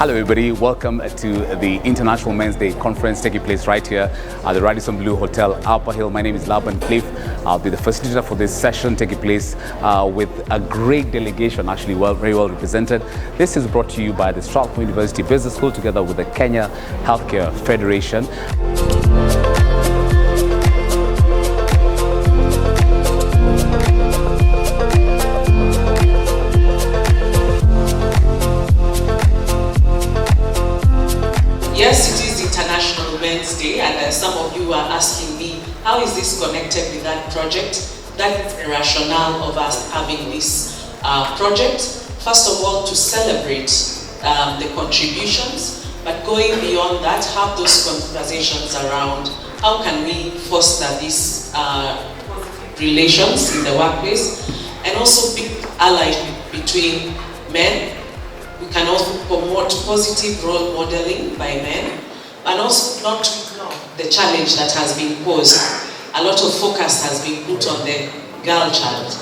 Hello everybody, welcome to the International Men's Day Conference taking place right here at the Radisson Blu Hotel, Upper Hill. My name is Laban Cliff. I'll be the facilitator for this session taking place with a great delegation, actually very well represented. This is brought to you by the Strathmore University Business School together with the Kenya Healthcare Federation. Yes, it is International Men's Day, and some of you are asking me, how is this connected with that project? That is the rationale of us having this project. First of all, to celebrate the contributions, but going beyond that, have those conversations around how can we foster these relations in the workplace, and also be allied between men. We can also promote positive role modeling by men, and also not ignore the challenge that has been posed. A lot of focus has been put on the girl child,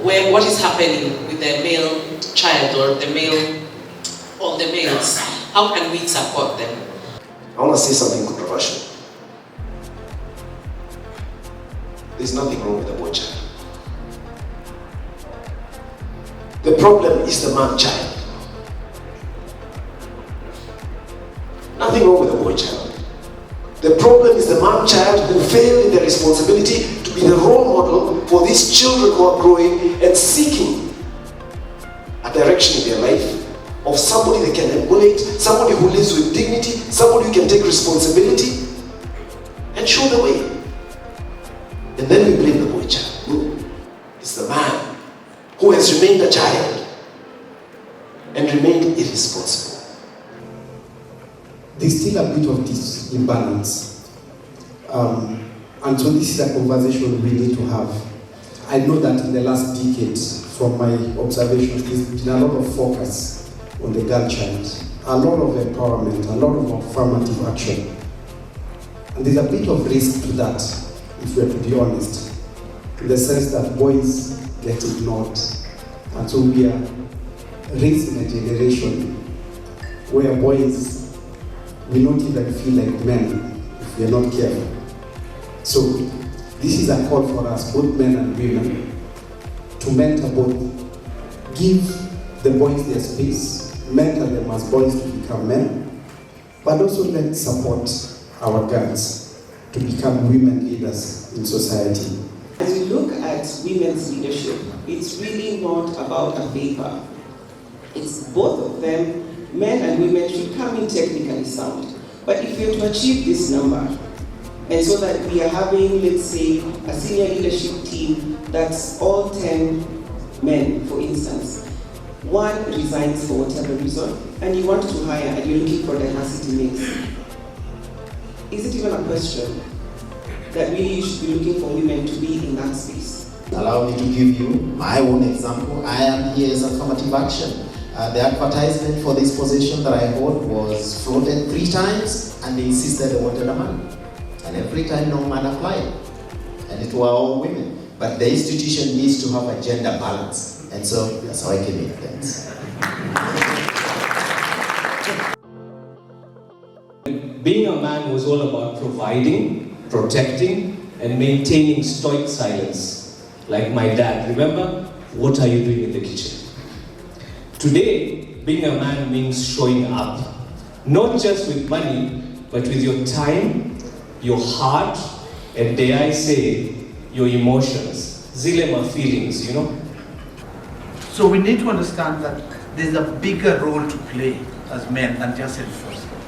where what is happening with the male child or the males. How can we support them? I want to say something controversial. There's nothing wrong with the boy child. The problem is the man child. Nothing wrong with the boy child. The problem is the man child who failed in their responsibility to be the role model for these children who are growing and seeking a direction in their life of somebody they can emulate, somebody who lives with dignity, somebody who can take responsibility and show the way. And then we blame the boy child. No, it's the man who has remained a child and remained irresponsible. There's still a bit of this imbalance. And so this is a conversation we need to have. I know that in the last decade, from my observations, there's been a lot of focus on the girl child, a lot of empowerment, a lot of affirmative action. And there's a bit of risk to that, if we're to be honest, in the sense that boys get ignored. And so we are raising a generation where boys will not even feel like men if we are not careful. So this is a call for us, both men and women, to mentor both. Give the boys their space, mentor them as boys to become men, but also let's support our girls to become women leaders in society. As we look at women's leadership, it's really not about a paper. It's both of them. Men and women should come in technically sound. But if we are to achieve this number, and so that we are having, let's say, a senior leadership team that's all 10 men, for instance, one resigns for whatever reason, and you want to hire and you're looking for diversity mix, is it even a question that really you should be looking for women to be in that space? Allow me to give you my own example. I am here as affirmative action. The advertisement for this position that I hold was floated 3 times, and they insisted they wanted a man. And every time no man applied. And it were all women. But the institution needs to have a gender balance. And so that's how I came in. Thanks. Being a man was all about providing, protecting, and maintaining stoic silence. Like my dad, remember? What are you doing in the kitchen? Today, being a man means showing up, not just with money, but with your time, your heart, and dare I say, your emotions. Zilema feelings, you know? So we need to understand that there's a bigger role to play as men than just enforcement.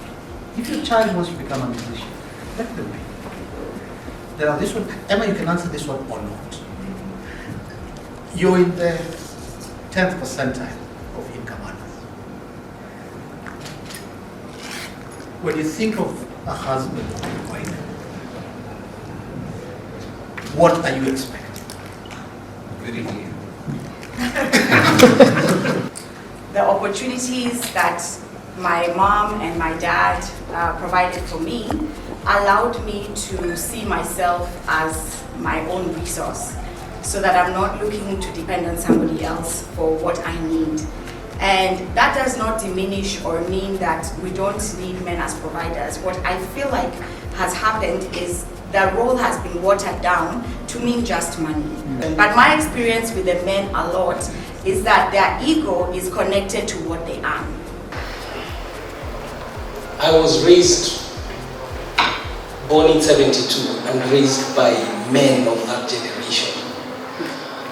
If your child wants to become a musician, let them be. There are this one, Emma, you can answer this one or not. You're in the 10th percentile of income earners. When you think of a husband or a wife, what are you expecting? Very clear. The opportunities that my mom and my dad provided for me allowed me to see myself as my own resource, so that I'm not looking to depend on somebody else for what I need. And that does not diminish or mean that we don't need men as providers. What I feel like has happened is the role has been watered down to mean just money. But my experience with the men a lot is that their ego is connected to what they earn. I was born in 72 and raised by men of that generation.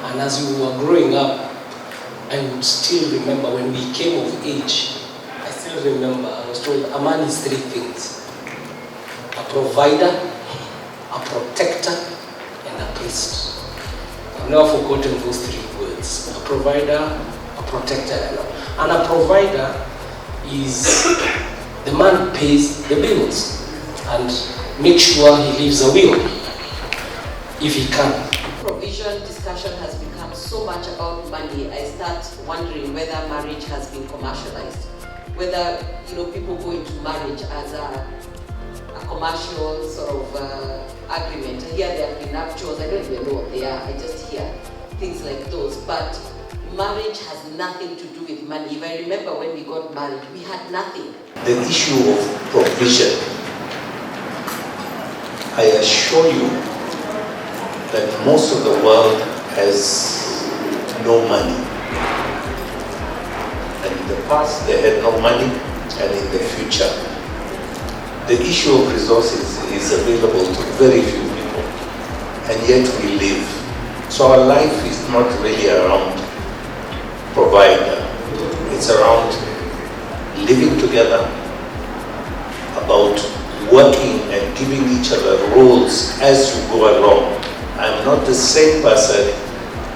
And as we were growing up, I would still remember when we came of age, I still remember I was told a man is three things: a provider, a protector, and a priest. I've never forgotten those three words: a provider, a protector, and a provider is the man who pays the bills and makes sure he leaves a will if he can. Provision discussion has become so much about money, I start wondering whether marriage has been commercialized. Whether, people go into marriage as a commercial sort of agreement. Here there have been nuptials, I don't even know what they are, I just hear things like those. But marriage has nothing to do with money. If I remember when we got married, we had nothing. The issue of provision, I assure you that most of the world has no money. And in the past they had no money, and in the future. The issue of resources is available to very few people, and yet we live. So our life is not really around provider. It's around living together, about working and giving each other roles as you go along. I'm not the same person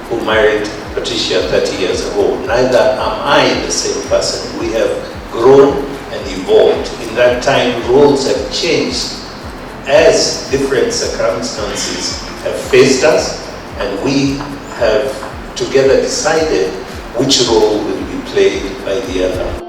who married Patricia 30 years ago. Neither am I the same person. We have grown and evolved. In that time, roles have changed as different circumstances have faced us, and we have together decided which role will be played by the other.